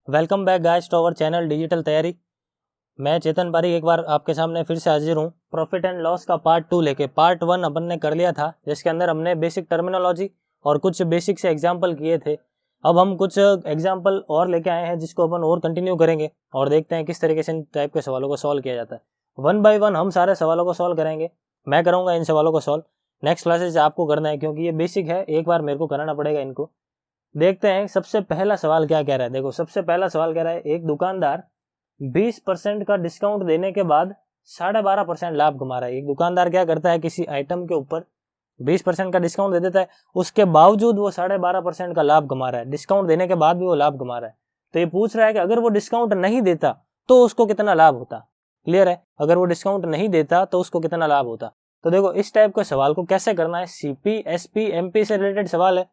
Welcome back guys to our channel Digital Taiyari. मैं चेतन पारीक एक बार आपके सामने फिर से हाजिर हूँ प्रॉफिट एंड लॉस का पार्ट 2 लेके। पार्ट 1 अपन ने कर लिया था, जिसके अंदर हमने बेसिक टर्मिनोलॉजी और कुछ बेसिक से एग्जाम्पल किए थे। अब हम कुछ एग्जाम्पल और लेके आए हैं, जिसको अपन और कंटिन्यू करेंगे और देखते हैं किस तरीके से इन टाइप के सवालों को सॉल्व किया जाता है। 1 बाय 1 हम सारे सवालों को सॉल्व करेंगे। मैं करूँगा इन सवालों को सॉल्व। नेक्स्ट क्लासेस आपको करना है, क्योंकि ये बेसिक है, एक बार मेरे को कराना पड़ेगा इनको। देखते हैं सबसे पहला सवाल क्या कह रहा है। देखो, सबसे पहला सवाल कह रहा है एक दुकानदार 20% का डिस्काउंट देने के बाद 12.5% लाभ कमा रहा है। एक दुकानदार क्या करता है, किसी आइटम के ऊपर 20% का डिस्काउंट दे देता है, उसके बावजूद वो 12.5% का लाभ कमा रहा है। डिस्काउंट देने के बाद भी वो लाभ कमा रहा है। तो ये पूछ रहा है कि अगर वो डिस्काउंट नहीं देता तो उसको कितना लाभ होता। क्लियर है? अगर वो डिस्काउंट नहीं देता तो उसको कितना लाभ होता। तो देखो, इस टाइप के सवाल को कैसे करना है, सीपी, एसपी, एमपी से रिलेटेड सवाल है,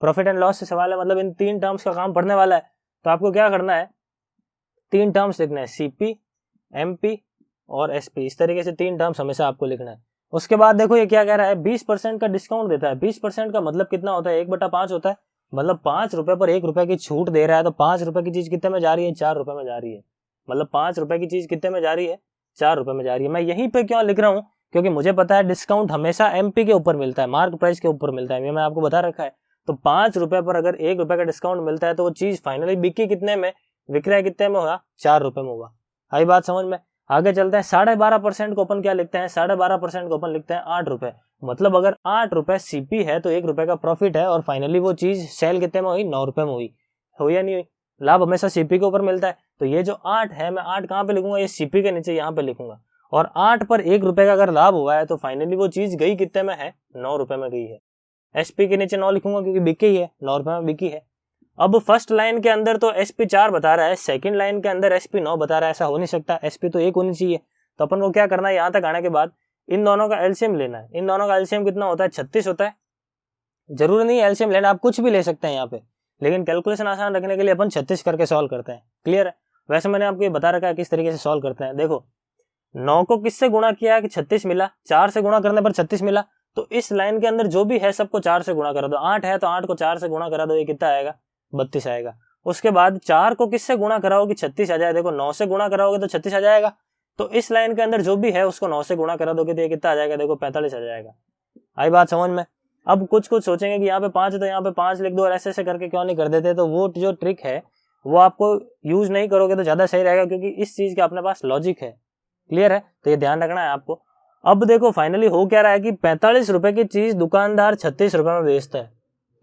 प्रॉफिट एंड लॉस से सवाल है, मतलब इन 3 टर्म्स का काम पढ़ने वाला है। तो आपको क्या करना है, 3 टर्म्स लिखना है, सीपी, एमपी और एसपी। इस तरीके से 3 टर्म्स हमेशा आपको लिखना है। उसके बाद देखो ये क्या कह रहा है, 20% का डिस्काउंट देता है। 20% का मतलब कितना होता है, 1/5 होता है। मतलब 5 रुपए पर 1 रुपए की छूट दे रहा है। तो 5 रुपए की चीज कितने में जा रही है, 4 रुपए में जा रही है। मतलब 5 रुपए की चीज कितने में जा रही है, 4 रुपए में जा रही है। मैं यहीं पे क्यों लिख रहा हूँ, क्योंकि मुझे पता है डिस्काउंट हमेशा एमपी के ऊपर मिलता है, मार्क प्राइस के ऊपर मिलता है, ये मैं आपको बता रखा है। तो 5 रुपए पर अगर 1 रुपए का डिस्काउंट मिलता है तो वो चीज फाइनली बिकी कितने में, विक रहा है कितने में होगा, 4 रुपए में होगा। आई बात समझ में? आगे चलते हैं। 12.5% को अपन क्या लिखते हैं, 12.5% को अपन लिखते हैं 8 रुपए। मतलब अगर 8 रुपए सीपी है तो 1 रुपए का प्रॉफिट है, और फाइनली वो चीज सेल कितने में हुई, 9 रुपए में हुई या नहीं हुई। लाभ हमेशा सीपी के ऊपर मिलता है। तो ये जो 8 है, मैं 8 कहाँ पे लिखूंगा, ये सीपी के नीचे यहाँ पे लिखूंगा। और 8 पर 1 रुपए का अगर लाभ हुआ है तो फाइनली वो चीज गई कितने में है, 9 रुपए में गई है। एसपी के नीचे 9 लिखूंगा, क्योंकि बिकी ही है, 9 रुपए में बिकी है। अब फर्स्ट लाइन के अंदर तो एसपी 4 बता रहा है, सेकंड लाइन के अंदर एसपी 9 बता रहा है। ऐसा हो नहीं सकता, एसपी तो 1 होनी चाहिए। तो अपन को क्या करना है, यहाँ तक आने के बाद इन दोनों का एलसीएम लेना है। इन दोनों का एलसीएम कितना होता है, 36 होता है। जरूरी नहीं एलसीएम लेना, आप कुछ भी ले सकते हैं यहाँ पे, लेकिन कैलकुलेशन आसान रखने के लिए अपन 36 करके सॉल्व करते हैं। क्लियर है? वैसे मैंने आपको ये बता रखा है किस तरीके से सॉल्व करते हैं। देखो, 9 को किससे गुणा किया कि 36 मिला, 4 से गुणा करने पर 36 मिला। तो इस लाइन के अंदर जो भी है सबको 4 से गुणा करा दो। 8 है तो 8 को 4 से गुणा करा दो, ये कितना आएगा, 32 आएगा। उसके बाद 4 को किससे गुणा कराओगे, 36 आ जाए। देखो, 9 से गुणा कराओगे तो 36 आ जाएगा। तो इस लाइन के अंदर जो भी है उसको 9 से गुणा करा दोगे तो ये कितना आ जाएगा, देखो 45 आ जाएगा। आई बात समझ में? अब कुछ सोचेंगे कि यहाँ पे 5 है तो यहाँ पे 5 लिख दो, और ऐसे करके क्यों नहीं कर देते। तो वो जो ट्रिक है वो आपको यूज नहीं करोगे तो ज्यादा सही रहेगा, क्योंकि इस चीज का अपने पास लॉजिक है। क्लियर है? तो ये ध्यान रखना है आपको। अब देखो, फाइनली हो क्या रहा है कि 45 रुपए की चीज दुकानदार 36 रुपए में बेचता है।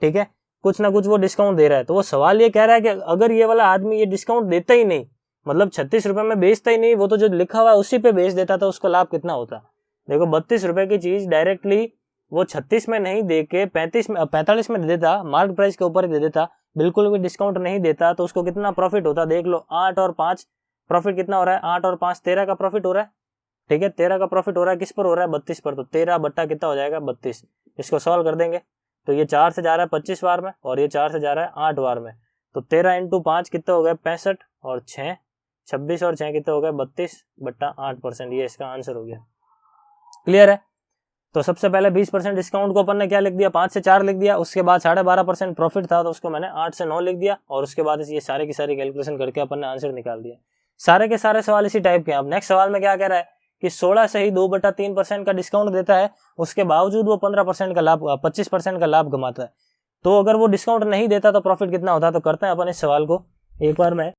ठीक है, कुछ ना कुछ वो डिस्काउंट दे रहा है। तो वो सवाल ये कह रहा है कि अगर ये वाला आदमी ये डिस्काउंट देता ही नहीं, मतलब 36 रुपए में बेचता ही नहीं, वो तो जो लिखा हुआ है उसी पे बेच देता, तो उसको लाभ कितना होता। देखो, 32 रुपए की चीज डायरेक्टली वो 36 में नहीं दे के 45 में दे देता, मार्क प्राइस के ऊपर दे देता, बिल्कुल भी डिस्काउंट नहीं देता, तो उसको कितना प्रॉफिट होता। देख लो, 8 और 5 प्रॉफिट कितना हो रहा है, 8 और 5 13 का प्रॉफिट हो रहा है। ठीक है, 13 का प्रॉफिट हो रहा है, किस पर हो रहा है, 32 पर। तो 13 बट्टा कितना हो जाएगा, 32। इसको सॉल्व कर देंगे तो ये 4 से जा रहा है 25 बार में, और ये 4 से जा रहा है 8 बार में। तो 13 इंटू 5 कितने हो गए, 65, और 6 26, और 6 कितने हो गए, 32/8%। ये इसका आंसर हो गया। क्लियर है? तो सबसे पहले 20% डिस्काउंट को अपन ने क्या लिख दिया, 5 से 4 लिख दिया। उसके बाद 12.5% प्रॉफिट था तो उसको मैंने 8 से 9 लिख दिया, और उसके बाद ये सारे की सारी कैलकुलेशन करके अपन ने आंसर निकाल दिया। सारे के सारे सवाल इसी टाइप के हैं। अब नेक्स्ट सवाल में क्या कह रहा है कि 16 से ही 2/3% का डिस्काउंट देता है, उसके बावजूद वो 15% का लाभ, 25% का लाभ कमाता है। तो अगर वो डिस्काउंट नहीं देता तो प्रॉफिट कितना होता है। तो करते हैं अपन इस सवाल को, एक बार मैं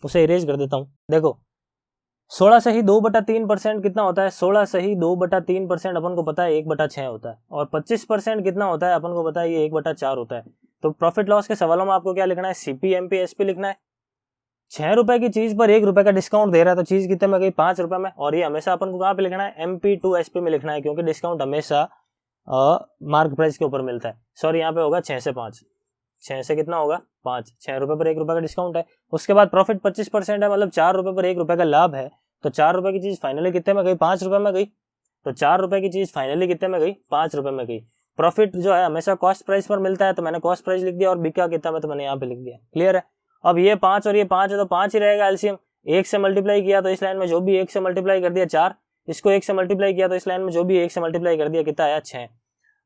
उसे इरेज कर देता हूँ। देखो, 16 से ही 2/3% कितना होता है, 16 से ही 2/3% अपन को पता है 1/6 होता है, और 25% कितना होता है अपन को पता है, ये 1/4 होता है। तो प्रॉफिट लॉस के सवालों में आपको क्या लिखना है, सीपी, एमपी, एसपी लिखना है। 6 रुपए की चीज पर 1 रुपए का डिस्काउंट दे रहा है तो चीज कितने में गई, 5 रुपए में। और ये हमेशा अपन को कहाँ पे लिखना है, एमपी टू एसपी में लिखना है, क्योंकि डिस्काउंट हमेशा मार्क प्राइस के ऊपर मिलता है। सॉरी, यहाँ पे होगा 6 से 5, 6 से कितना होगा, 5। 6 रुपए पर 1 रुपए का डिस्काउंट है। उसके बाद प्रॉफिट 25% है, मतलब 4 रुपए पर 1 रुपए का लाभ है। तो 4 रुपए की चीज फाइनली कितने में गई, 5 रुपए में गई। तो 4 रुपए की चीज फाइनली कितने में गई, 5 रुपए में गई। प्रॉफिट जो है हमेशा कॉस्ट प्राइस पर मिलता है, तो मैंने कॉस्ट प्राइस लिख दिया, और बिका कितना में तो मैंने यहाँ पे लिख दिया। क्लियर है? अब ये 5 और ये 5 है तो 5 ही रहेगा एलसीएम। 1 से मल्टीप्लाई किया तो इस लाइन में जो भी 1 से मल्टीप्लाई कर दिया 4, इसको 1 से मल्टीप्लाई किया तो इस लाइन में जो भी 1 से मल्टीप्लाई कर दिया कितना आया, 6।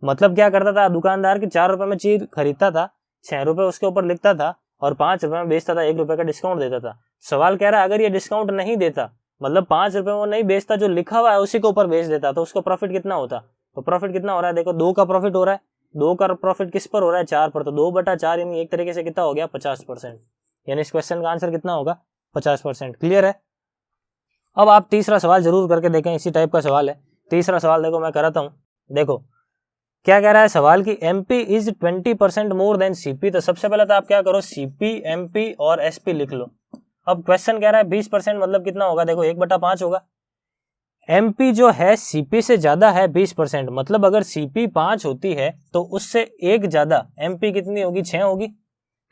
मतलब क्या करता था दुकानदार कि 4 रुपए में चीज खरीदता था, 6 रुपए उसके ऊपर लिखता था, और 5 रुपये में बेचता था, 1 रुपये का डिस्काउंट देता था। सवाल कह रहा है अगर ये डिस्काउंट नहीं देता, मतलब 5 रुपये में वो नहीं बेचता, जो लिखा हुआ है उसी के ऊपर बेच देता, तो उसको प्रॉफिट कितना होता। तो प्रॉफिट कितना हो रहा है, देखो 2 का प्रॉफिट हो रहा है। 2 का प्रॉफिट किस पर हो रहा है, 4 पर, तो 2/4 यानी एक तरीके से कितना हो गया, 50%। यानी इस क्वेश्चन का आंसर कितना होगा, 50%। क्लियर है। अब आप तीसरा सवाल जरूर करके देखें, इसी टाइप का सवाल है। तीसरा सवाल देखो मैं कराता हूँ। देखो क्या कह रहा है सवाल की, MP is 20% more than CP। तो सबसे पहले तो आप क्या करो, CP, MP और SP लिख लो। अब क्वेश्चन कह रहा है 20% मतलब कितना होगा, देखो 1/5 होगा। MP जो है CP से ज्यादा है 20%, मतलब अगर CP 5 होती है तो उससे एक ज्यादा MP कितनी होगी, 6 होगी,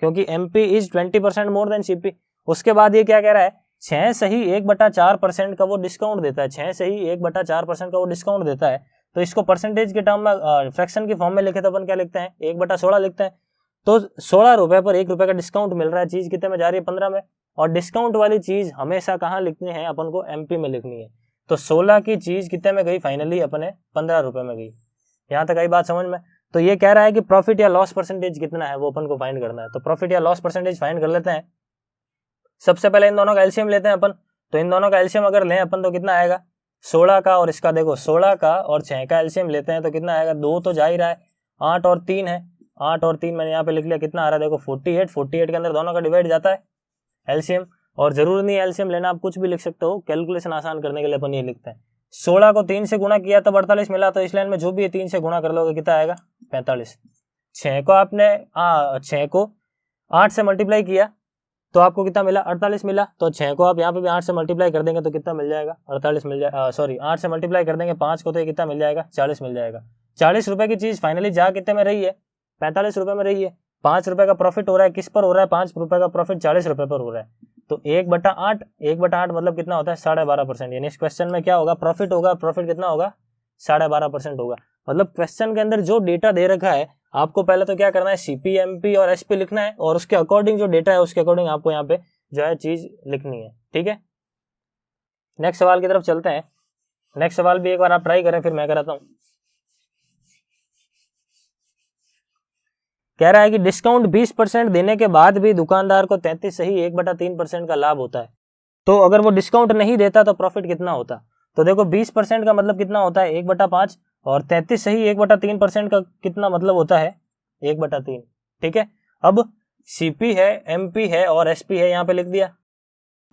क्योंकि MP is 20% more than CP। उसके बाद ये क्या कह रहा है, 6 सही 1/4% का वो डिस्काउंट देता है, 6 सही 1/4% का वो डिस्काउंट देता है। तो इसको परसेंटेज के टर्म में, फ्रैक्शन की फॉर्म में लिखे तो अपन क्या लिखते हैं, 1/16 लिखते हैं। तो 16 रुपए पर 1 रुपए का डिस्काउंट मिल रहा है, चीज कितने में जा रही है, 15 में। और डिस्काउंट वाली चीज हमेशा कहाँ लिखनी है, अपन को MP में लिखनी है। तो 16 की चीज कितने में गई, फाइनली अपने 15 रुपए में गई। यहाँ तक आई बात समझ में। तो ये कह रहा है कि प्रॉफिट या लॉस परसेंटेज कितना है वो अपन को फाइंड करना है। तो प्रॉफिट या लॉस परसेंटेज फाइंड कर लेते हैं। सबसे पहले इन दोनों का एलसीएम लेते हैं अपन। तो इन दोनों का एलसीएम अगर लें अपन तो कितना आएगा, 16 का और इसका, देखो 16 का और 6 का एलसीएम लेते हैं तो कितना आएगा, 2 तो जा ही रहा है, 8 और 3 है, 8 और 3 मैंने यहाँ पे लिख लिया, कितना आ रहा है देखो 48। 48 के अंदर दोनों का डिवाइड जाता है एलसीएम। और जरूर नहीं एलसीएम लेना, आप कुछ भी लिख सकते हो, कैलकुलेशन आसान करने के लिए अपन ये लिखते हैं। 16 को 3 से गुणा किया तो 48 मिला, तो इस लाइन में जो भी है 3 से गुणा कर लोगे कितना आएगा, 45। 6 को आपने 6 को 8 से मल्टीप्लाई किया तो आपको कितना मिला, 48 मिला। तो 6 को आप यहाँ पे भी 8 से मल्टीप्लाई कर देंगे तो कितना मिल जाएगा, 48 मिल जाएगा। सॉरी 8 से मल्टीप्लाई कर देंगे 5 को तो ये कितना मिल जाएगा, 40 मिल जाएगा। 40 रुपए की चीज फाइनली जा कितने में रही है, 45 रुपए में रही है। 5 रुपए का प्रॉफिट हो रहा है, किस पर हो रहा है, 5 रुपए का प्रॉफिट 40 रुपए पर हो रहा है। तो 1/8, 1/8 मतलब कितना होता है, 12.5%। यानी इस क्वेश्चन में क्या होगा, प्रॉफिट होगा, प्रॉफिट कितना होगा, 12.5% होगा। मतलब क्वेश्चन के अंदर जो डेटा दे रखा है, आपको पहले तो क्या करना है, CP, MP और SP लिखना है, और उसके अकॉर्डिंग जो डेटा है उसके अकॉर्डिंग आपको यहाँ पे जो है चीज लिखनी है। ठीक है, नेक्स्ट सवाल की तरफ चलते हैं। नेक्स्ट सवाल भी एक बार आप ट्राई करें, फिर मैं कराता हूं। कह रहा है कि डिस्काउंट 20% देने के बाद भी दुकानदार को 33 सही 1/3% का लाभ होता है। तो अगर वो डिस्काउंट नहीं देता तो प्रॉफिट कितना होता। तो देखो 20% का मतलब कितना होता है, 1/5, और 33 सही 1/3% का कितना मतलब होता है, 1/3। ठीक है, अब CP है, MP है और SP है, यहाँ पे लिख दिया।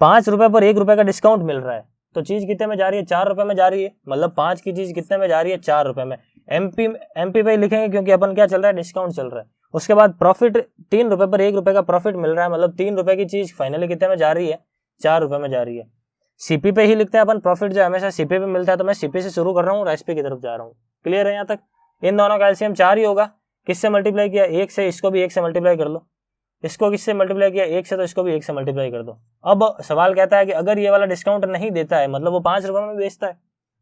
5 रुपए पर 1 रुपए का डिस्काउंट मिल रहा है, तो चीज कितने में जा रही है, 4 रुपए में जा रही है। मतलब 5 की चीज कितने में जा रही है, 4 रुपए में। MP पे लिखेंगे क्योंकि अपन क्या चल रहा है, डिस्काउंट चल रहा है। उसके बाद प्रॉफिट 3 रुपए पर 1 रुपए का प्रॉफिट मिल रहा है, मतलब 3 रुपए की चीज फाइनली कितने में जा रही है, 4 रुपए में जा रही है। CP पे ही लिखते हैं अपन, प्रॉफिट जो हमेशा CP पे मिलता है, तो मैं CP से शुरू कर रहा हूँ और SP की तरफ जा रहा हूँ। क्लियर है यहाँ तक। इन दोनों का एलसीएम 4 ही होगा। किससे मल्टीप्लाई किया, 1 से, इसको भी 1 से मल्टीप्लाई कर लो। इसको किससे मल्टीप्लाई किया, 1 से, तो इसको भी 1 से मल्टीप्लाई कर दो। अब सवाल कहता है कि अगर ये वाला डिस्काउंट नहीं देता है, मतलब वो 5 रुपए में बेचता है,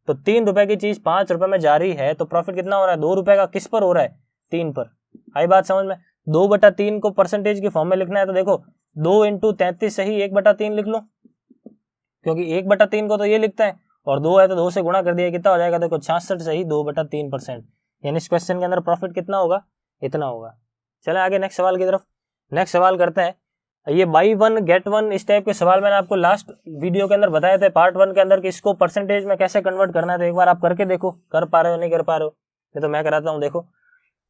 तो 3 रुपए की चीज 5 रुपए में जा रही है, तो प्रॉफिट कितना हो रहा है, 2 रुपए का। किस पर हो रहा है, 3 पर। आई बात समझ में। 2/3 को परसेंटेज की फॉर्म में लिखना है, तो देखो 2 × 33 सही 1/3 लिख लो, क्योंकि 1/3 को तो ये लिखता है, और 2 है तो 2 से गुणा कर दिया, कितना हो जाएगा, देखो 66 सही 2/3%। यानी इस क्वेश्चन के अंदर प्रॉफिट कितना होगा, इतना होगा। चले आगे नेक्स्ट सवाल की तरफ। नेक्स्ट सवाल करते हैं। ये बाई 1 गेट 1 इस टाइप के सवाल मैंने आपको लास्ट वीडियो के अंदर बताए थे, पार्ट 1 के अंदर, कि इसको परसेंटेज में कैसे कन्वर्ट करना है। तो एक बार आप करके देखो, कर पा रहे हो नहीं कर पा रहे हो, ये तो मैं कराता हूँ। देखो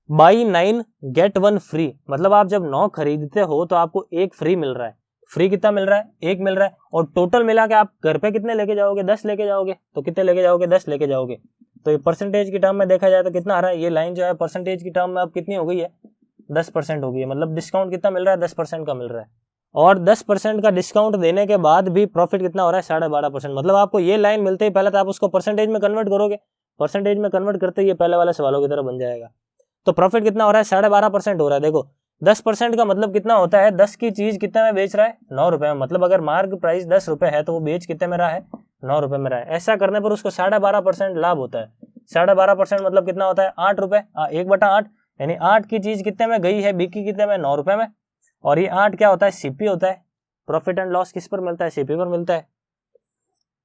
बाई 9 गेट 1 फ्री, मतलब आप जब 9 खरीदते हो तो आपको 1 फ्री मिल रहा है। फ्री कितना मिल रहा है, 1 मिल रहा है, और टोटल मिला के आप घर पे कितने लेके जाओगे, 10 लेके जाओगे। तो कितने लेके जाओगे, 10 लेके जाओगे। तो ये परसेंटेज की टर्म में देखा जाए तो कितना आ रहा है, ये लाइन जो है परसेंटेज की टर्म में अब कितनी हो गई है, 10% हो गई है। मतलब डिस्काउंट कितना मिल रहा है, 10% का मिल रहा है। और 10% का डिस्काउंट देने के बाद भी प्रॉफिट कितना हो रहा है, 12.5%। मतलब आपको ये लाइन मिलते ही पहले तो आप उसको परसेंटेज में कन्वर्ट करोगे, परसेंटेज में कन्वर्ट करते ही ये पहले वाले सवालों की तरह बन जाएगा। तो प्रॉफिट कितना हो रहा है, 12.5% हो रहा है। देखो 10% का मतलब कितना होता है, 10 की चीज कितने में बेच रहा है, 9 रुपए में। मतलब अगर मार्क प्राइस 10 रुपए है तो वो बेच कितने में रहा है, 9 रुपए में रहा है। ऐसा करने पर उसको 12.5% लाभ होता है। 12.5% मतलब कितना होता है, 8 रुपए, 1/8, यानी 8 की चीज कितने में गई है, बिकी कितने में, 9 रुपए में। और ये 8 क्या होता है, CP होता है। प्रॉफिट एंड लॉस किस पर मिलता है, CP पर मिलता है।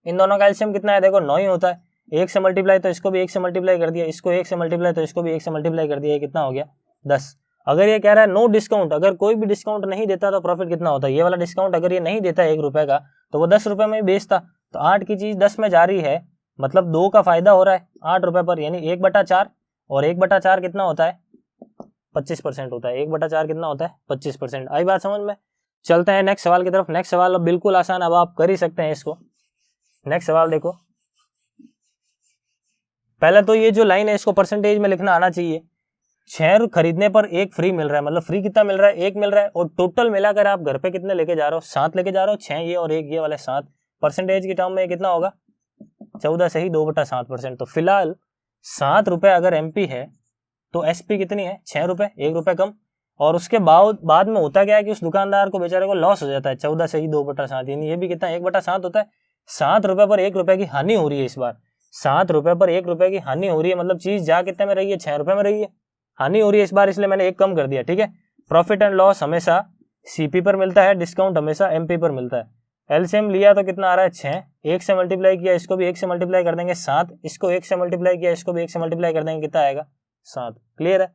इन दोनों का एलसीएम कितना है, देखो 9 ही होता है। 1 से मल्टीप्लाई तो इसको भी 1 से मल्टीप्लाई कर दिया, इसको 1 से मल्टीप्लाई तो इसको भी 1 से मल्टीप्लाई कर दिया, कितना हो गया, 10। अगर ये कह रहा है नो डिस्काउंट, अगर कोई भी डिस्काउंट नहीं देता तो प्रॉफिट कितना होता है, ये वाला डिस्काउंट अगर ये नहीं देता 1 रुपए का तो वो 10 रुपए में ही बेचता, तो 8 की चीज 10 में जा रही है, मतलब 2 का फायदा हो रहा है 8 रुपए पर, यानी 1/4, और 1/4 कितना होता है 25% होता है, 1/4 कितना होता है 25%। आई बात समझ में? चलते हैं नेक्स्ट सवाल की तरफ। नेक्स्ट सवाल अब बिल्कुल आसान, अब आप कर ही सकते हैं इसको। नेक्स्ट सवाल देखो, पहले तो ये जो लाइन है इसको परसेंटेज में लिखना आना चाहिए। 6 खरीदने पर 1 फ्री मिल रहा है, मतलब फ्री कितना मिल रहा है 1 मिल रहा है, और टोटल मिलाकर आप घर पे कितने लेके जा रहे हो 7 लेके जा रहे हो, 6 ये और 1 ये वाले 7, परसेंटेज की टर्म में कितना होगा 14 से ही 2/7%। तो फिलहाल 7 रुपए अगर एमपी है तो एसपी कितनी है 6 रुपए, 1 रुपए कम। और उसके बाद में होता क्या है कि उस दुकानदार को बेचारे को लॉस हो जाता है 14 से ही 2/7, यानी ये भी कितना 1/7 होता है। 7 रुपए पर 1 रुपए की हानि हो रही है इस बार, 7 रुपए पर 1 रुपए की हानि हो रही है, मतलब चीज जा कितने में रही है 6 रुपए में रही है, हानि हो रही है इस बार, इसलिए मैंने 1 कम कर दिया। ठीक है, प्रॉफिट एंड लॉस हमेशा सीपी पर मिलता है, डिस्काउंट हमेशा एमपी पर मिलता है। एलसीएम लिया तो कितना आ रहा है 6, 1 से मल्टीप्लाई किया इसको भी 1 से मल्टीप्लाई कर देंगे 7, इसको 1 से मल्टीप्लाई किया इसको भी 1 से मल्टीप्लाई कर देंगे, कितना आएगा 7। क्लियर है?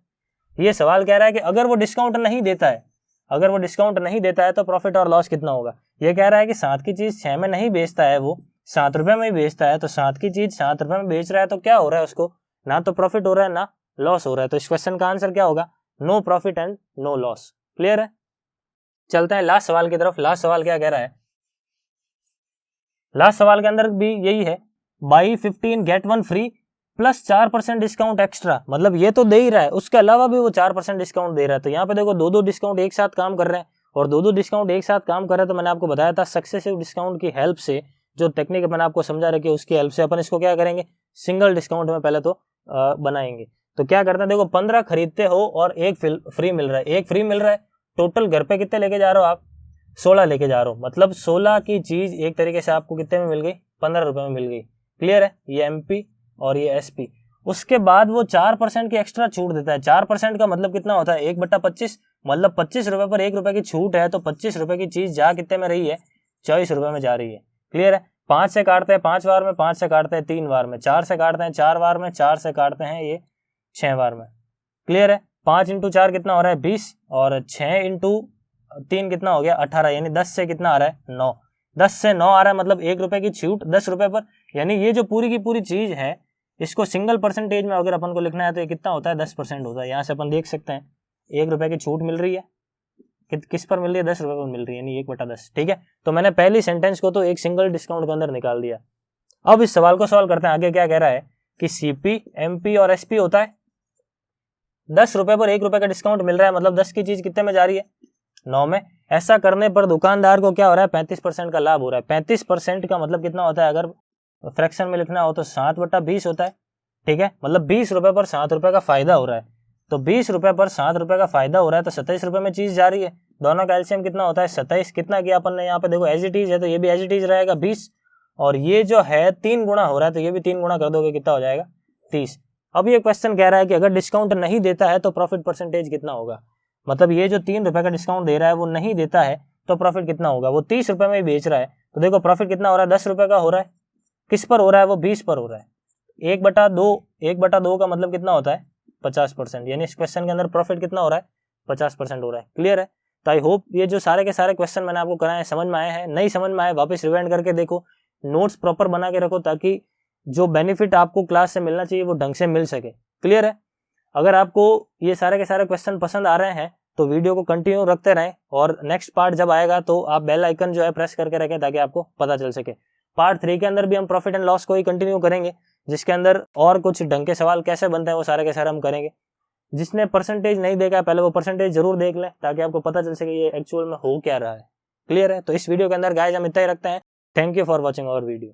ये सवाल कह रहा है कि अगर वो डिस्काउंट नहीं देता है, अगर वो डिस्काउंट नहीं देता है तो प्रॉफिट और लॉस कितना होगा। ये कह रहा है कि 7 की चीज 6 में नहीं बेचता है, वो 7 रुपए में ही बेचता है, तो 7 की चीज 7 रुपए में बेच रहा है तो क्या हो रहा है उसको, ना तो प्रॉफिट हो रहा है ना लॉस हो रहा है। तो इस क्वेश्चन का आंसर क्या होगा, no profit and no loss. Clear है? चलते हैं लास्ट सवाल की तरफ। लास्ट सवाल क्या कह रहा है, लास्ट सवाल के अंदर भी यही है, buy 15 get 1 free plus 4% discount extra, मतलब ये तो दे ही रहा है, उसके अलावा भी वो 4% डिस्काउंट दे रहा है। तो यहाँ पे देखो 2-2 डिस्काउंट एक साथ काम कर रहे हैं, और 2-2 डिस्काउंट एक साथ काम कर रहे हैं। तो मैंने आपको बताया था सक्सेसिव डिस्काउंट की हेल्प से, जो टेक्निक मैंने आपको समझा रखी है उसकी हेल्प से अपन इसको क्या करेंगे, सिंगल डिस्काउंट में पहले तो बनाएंगे। तो क्या करते हैं, देखो 15 खरीदते हो और 1 फ्री मिल रहा है, 1 फ्री मिल रहा है, टोटल घर पे कितने लेके जा रहे हो आप 16 लेके जा रहे हो, मतलब 16 की चीज एक तरीके से आपको कितने में मिल गई 15 रुपए में मिल गई। क्लियर है? ये एमपी और ये एसपी। उसके बाद वो 4% की एक्स्ट्रा छूट देता है, 4% का मतलब कितना होता है 1/25, मतलब 25 रुपए पर 1 रुपए की छूट है, तो 25 रुपए की चीज जा कितने में रही है 24 रुपए में जा रही है। क्लियर है? 5 से काटते हैं 5 बार में, 5 से काटते हैं 3 बार में, 4 से काटते हैं 4 बार में, 4 से काटते हैं ये 6 बार में। क्लियर है? 5 × 4 कितना हो रहा है 20, और 6 × 3 कितना हो गया 18, यानी 10 से कितना आ रहा है 9, 10 से 9 आ रहा है, मतलब 1 रुपए की छूट 10 रुपए पर। यानी ये जो पूरी की पूरी चीज है इसको सिंगल परसेंटेज में अगर अपन को लिखना है तो ये कितना होता है 10% होता है। यहाँ से अपन देख सकते हैं 1 रुपए की छूट मिल रही है, किस पर मिल रही है 10 रुपए पर मिल रही है, यानी 1/10। ठीक है, तो मैंने पहली सेंटेंस को तो एक सिंगल डिस्काउंट के अंदर निकाल दिया। अब इस सवाल को सॉल्व करते हैं। आगे क्या कह रहा है कि सीपी, एमपी और एसपी होता है 10 रुपए पर 1 रुपए का डिस्काउंट मिल रहा है, मतलब 10 की चीज कितने में जा रही है 9 में। ऐसा करने पर दुकानदार को क्या हो रहा है 35% का लाभ हो रहा है। 35% का मतलब कितना होता है, अगर फ्रैक्शन में लिखना हो तो 7/20 होता है। ठीक है, मतलब 20 रुपए पर 7 रुपए का फायदा हो रहा है, तो 20 रुपए पर 7 रुपए का फायदा हो रहा है, तो 27 रुपए में चीज जा रही है। दोनों का एलसीएम कितना होता है 27। कितना किया अपन ने यहाँ पे, देखो एज इट इज है तो ये भी एज इट इज रहेगा 20, और ये जो है 3 गुना हो रहा है तो ये भी 3 गुना कर दोगे, कितना हो जाएगा 30। अब ये क्वेश्चन कह रहा है कि अगर डिस्काउंट नहीं देता है तो प्रॉफिट परसेंटेज कितना होगा, मतलब ये जो 3 रुपए का डिस्काउंट दे रहा है वो नहीं देता है तो प्रॉफिट कितना होगा। वो 30 रुपए में ही बेच रहा है, तो देखो प्रॉफिट कितना हो रहा है 10 रुपए का हो रहा है, किस पर हो रहा है वो 20 पर हो रहा है। 1/2 का मतलब कितना होता है 50%, यानी इस क्वेश्चन के अंदर प्रॉफिट कितना हो रहा है 50% हो रहा है। क्लियर है? तो आई होप ये जो सारे के सारे क्वेश्चन मैंने आपको कराए समझ में आए हैं। नहीं समझ में आए वापस रिवाइंड करके देखो, नोट्स प्रॉपर बना के रखो, ताकि जो बेनिफिट आपको क्लास से मिलना चाहिए वो ढंग से मिल सके। क्लियर है? अगर आपको ये सारे के सारे क्वेश्चन पसंद आ रहे हैं तो वीडियो को कंटिन्यू रखते रहें, और नेक्स्ट पार्ट जब आएगा तो आप बेल आइकन जो है प्रेस करके रखें ताकि आपको पता चल सके। पार्ट 3 के अंदर भी हम प्रॉफिट एंड लॉस को ही कंटिन्यू करेंगे, जिसके अंदर और कुछ ढंग के सवाल कैसे बनते हैं वो सारे के सारे हम करेंगे। जिसने परसेंटेज नहीं देखा है पहले वो परसेंटेज जरूर देख लें, ताकि आपको पता चल सके ये एक्चुअल में हो क्या रहा है। क्लियर है? तो इस वीडियो के अंदर गाइस हम इतना ही रखते हैं। Thank you for watching our video.